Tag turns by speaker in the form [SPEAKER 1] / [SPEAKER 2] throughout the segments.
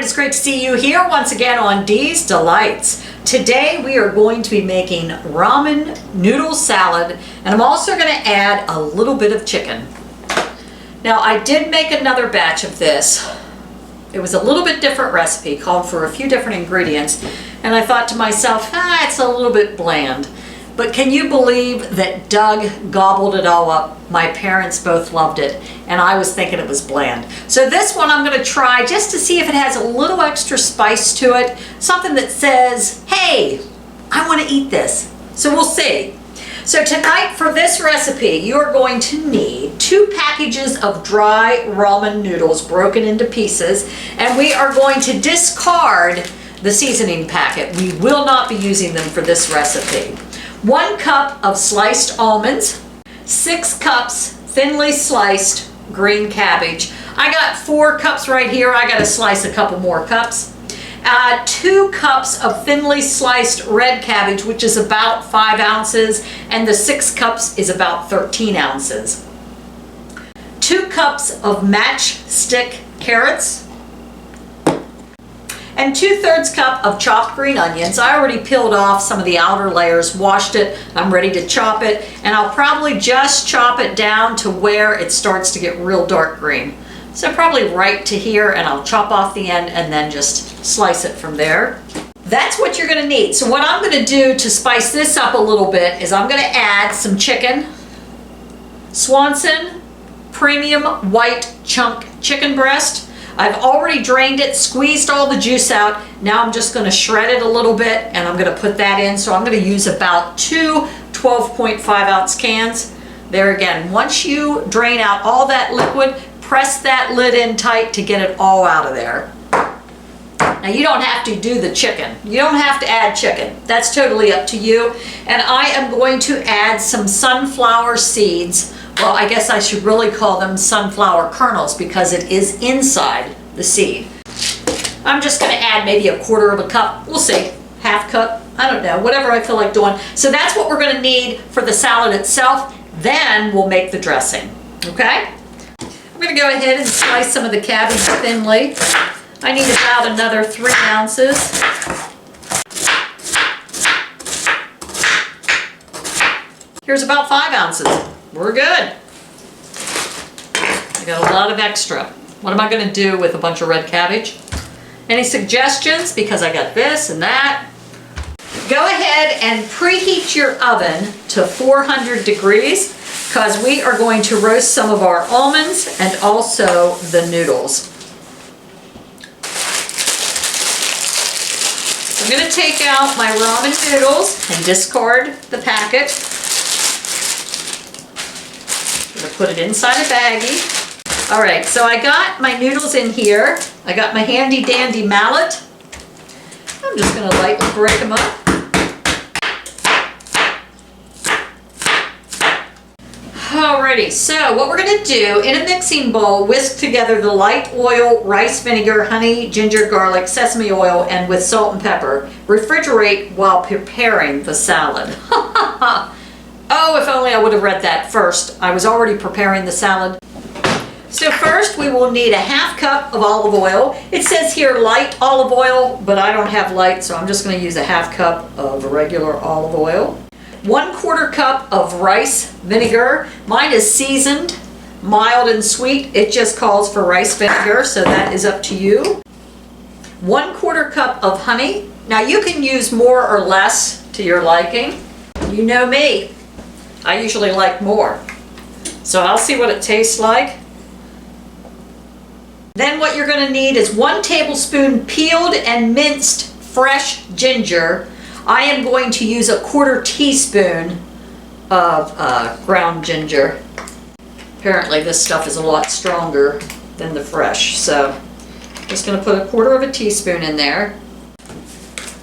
[SPEAKER 1] right, it's great to see you here once again on Dee's Delights. Today we are going to be making ramen noodle salad, and I'm also going to add a little bit of chicken. Now I did make another batch of this. It was a little bit different recipe, called for a few different ingredients, and I thought to myself, it's a little bit bland. But can you believe that Doug gobbled it all up? My parents both loved it, and I was thinking it was bland. So this one I'm going to try just to see if it has a little extra spice to it. Something that says, hey, I want to eat this. So we'll see. So tonight for this recipe, you're going to need 2 packages of dry ramen noodles broken into pieces, and we are going to discard the seasoning packet. We will not be using them for this recipe. 1 cup of sliced almonds, 6 cups thinly sliced green cabbage. I got 4 cups right here. I got to slice a couple more cups. 2 cups of thinly sliced red cabbage, which is about 5 ounces, and the 6 cups is about 13 ounces. 2 cups of matchstick carrots, and 2/3 cup of chopped green onions. I already peeled off some of the outer layers, washed it. I'm ready to chop it, and I'll probably just chop it down to where it starts to get real dark green. So probably right to here, and I'll chop off the end and then just slice it from there. That's what you're gonna need. So what I'm gonna do to spice this up a little bit is I'm gonna add some chicken, Swanson premium white chunk chicken breast. I've already drained it, squeezed all the juice out. Now I'm just going to shred it a little bit, and I'm going to put that in. So I'm going to use about 2 12.5 ounce cans. There again, once you drain out all that liquid, press that lid in tight to get it all out of there. Now you don't have to do the chicken. You don't have to add chicken. That's totally up to you. And I am going to add some sunflower seeds. Well, I guess I should really call them sunflower kernels because it is inside the seed. I'm just going to add maybe 1/4 cup. We'll see. Half cup. I don't know. Whatever I feel like doing. So that's what we're going to need for the salad itself. Then we'll make the dressing. Okay? I'm going to go ahead and slice some of the cabbage thinly. I need about another 3 ounces. Here's about 5 ounces. We're good. I got a lot of extra. What am I going to do with a bunch of red cabbage? Any suggestions? Because I got this and that. Go ahead and preheat your oven to 400 degrees because we are going to roast some of our almonds and also the noodles. I'm going to take out my ramen noodles and discard the packet. Put it inside a baggie. All right, so I got my noodles in here. I got my handy dandy mallet. I'm just going to lightly break them up. Alrighty, so what we're going to do, in a mixing bowl, whisk together the light oil, rice vinegar, honey, ginger, garlic, sesame oil, and with salt and pepper. Refrigerate while preparing the salad. Oh, if only I would have read that first. I was already preparing the salad. So first we will need 1/2 cup of olive oil. It says here light olive oil, but I don't have light, so I'm just going to use 1/2 cup of regular olive oil. 1/4 cup of rice vinegar. Mine is seasoned, mild and sweet. It just calls for rice vinegar, so that is up to you. 1/4 cup of honey. Now you can use more or less to your liking. You know me. I usually like more. So I'll see what it tastes like. Then what you're going to need is 1 tablespoon peeled and minced fresh ginger. I am going to use 1/4 teaspoon of ground ginger. Apparently this stuff is a lot stronger than the fresh. So I'm just going to put 1/4 teaspoon in there.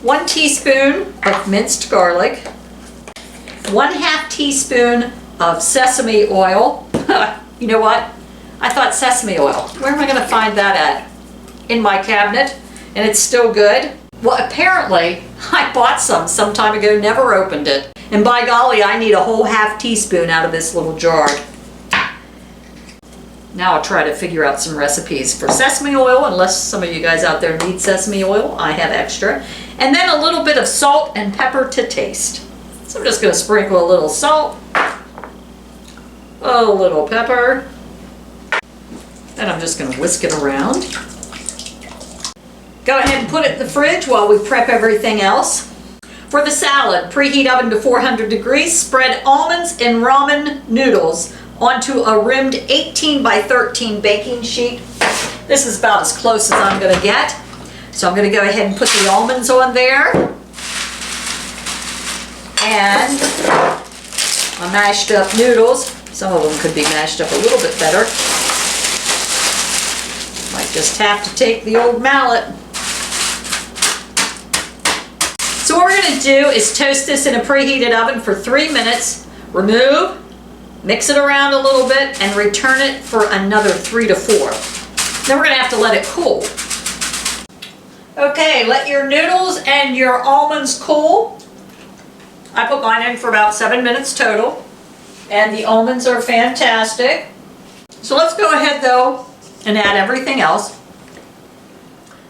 [SPEAKER 1] 1 teaspoon of minced garlic. 1/2 teaspoon of sesame oil. You know what? I thought sesame oil. Where am I going to find that at? In my cabinet, and it's still good. Well, apparently I bought some time ago, never opened it. And by golly, I need a whole 1/2 teaspoon out of this little jar. Now I'll try to figure out some recipes for sesame oil, unless some of you guys out there need sesame oil. I have extra. And then a little bit of salt and pepper to taste. So I'm just going to sprinkle a little salt, a little pepper, and I'm just going to whisk it around. Go ahead and put it in the fridge while we prep everything else. For the salad, preheat oven to 400 degrees. Spread almonds and ramen noodles onto a rimmed 18 by 13 baking sheet. This is about as close as I'm going to get. So I'm going to go ahead and put the almonds on there. And my mashed up noodles. Some of them could be mashed up a little bit better. Might just have to take the old mallet. So what we're going to do is toast this in a preheated oven for 3 minutes. Remove, mix it around a little bit, and return it for another 3 to 4. Then we're going to have to let it cool. Okay, let your noodles and your almonds cool. I put mine in for about 7 minutes total, and the almonds are fantastic. So let's go ahead though and add everything else.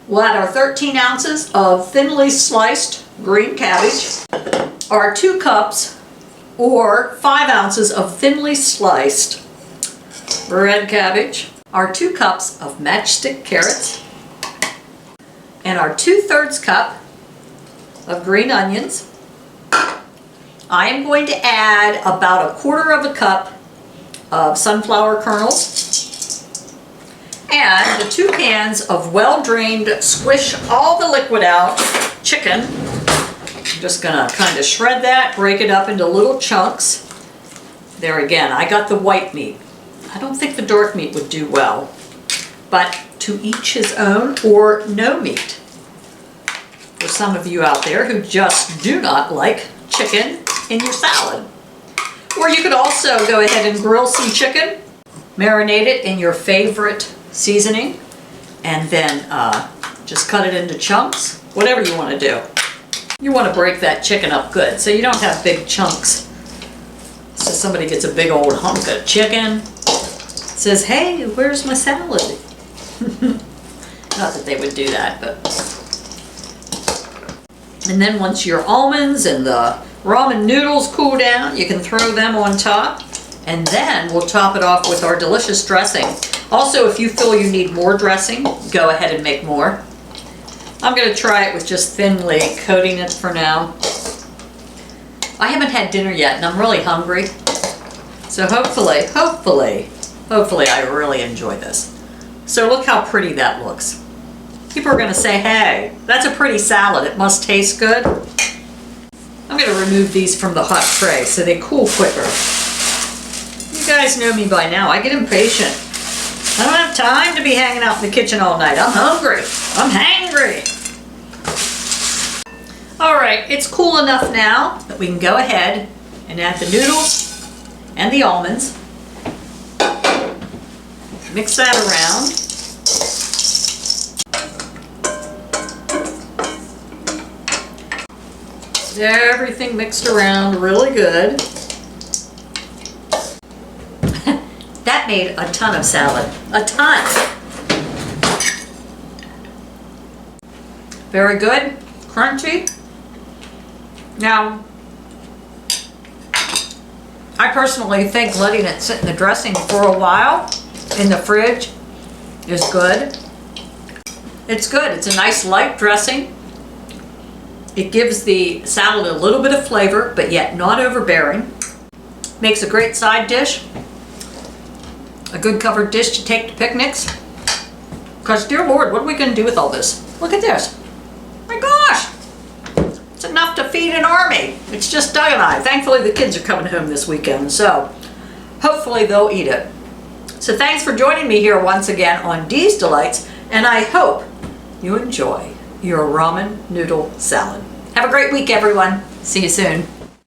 [SPEAKER 1] We'll add our 13 ounces of thinly sliced green cabbage, our 2 cups or 5 ounces of thinly sliced red cabbage, our 2 cups of matchstick carrots, and our 2/3 cup of green onions. I am going to add about 1/4 cup of sunflower kernels and the 2 cans of well-drained, squish all the liquid out chicken. I'm just gonna kind of shred that, break it up into little chunks. There again, I got the white meat. I don't think the dark meat would do well, but to each his own, or no meat. For some of you out there who just do not like chicken in your salad. Or you could also go ahead and grill some chicken, marinate it in your favorite seasoning, and then just cut it into chunks, whatever you want to do. You want to break that chicken up good so you don't have big chunks. So somebody gets a big old hunk of chicken, says, hey, where's my salad? Not that they would do that, but. And then once your almonds and the ramen noodles cool down, you can throw them on top, and then we'll top it off with our delicious dressing. Also, if you feel you need more dressing, go ahead and make more. I'm going to try it with just thinly coating it for now. I haven't had dinner yet and I'm really hungry. So hopefully I really enjoy this. So look how pretty that looks. People are going to say, hey, that's a pretty salad. It must taste good. I'm going to remove these from the hot tray so they cool quicker. You guys know me by now. I get impatient. I don't have time to be hanging out in the kitchen all night. I'm hungry. I'm hangry. All right, it's cool enough now that we can go ahead and add the noodles and the almonds. Mix that around. Everything mixed around really good. That made a ton of salad. A ton. Very good. Crunchy. Now, I personally think letting it sit in the dressing for a while in the fridge is good. It's good. It's a nice light dressing. It gives the salad a little bit of flavor, but yet not overbearing. Makes a great side dish. A good covered dish to take to picnics. Because, dear Lord, what are we going to do with all this? Look at this. My gosh! It's enough to feed an army. It's just Doug and I. Thankfully, the kids are coming home this weekend, so hopefully they'll eat it. So thanks for joining me here once again on Dee's Delights, and I hope you enjoy your ramen noodle salad. Have a great week, everyone. See you soon.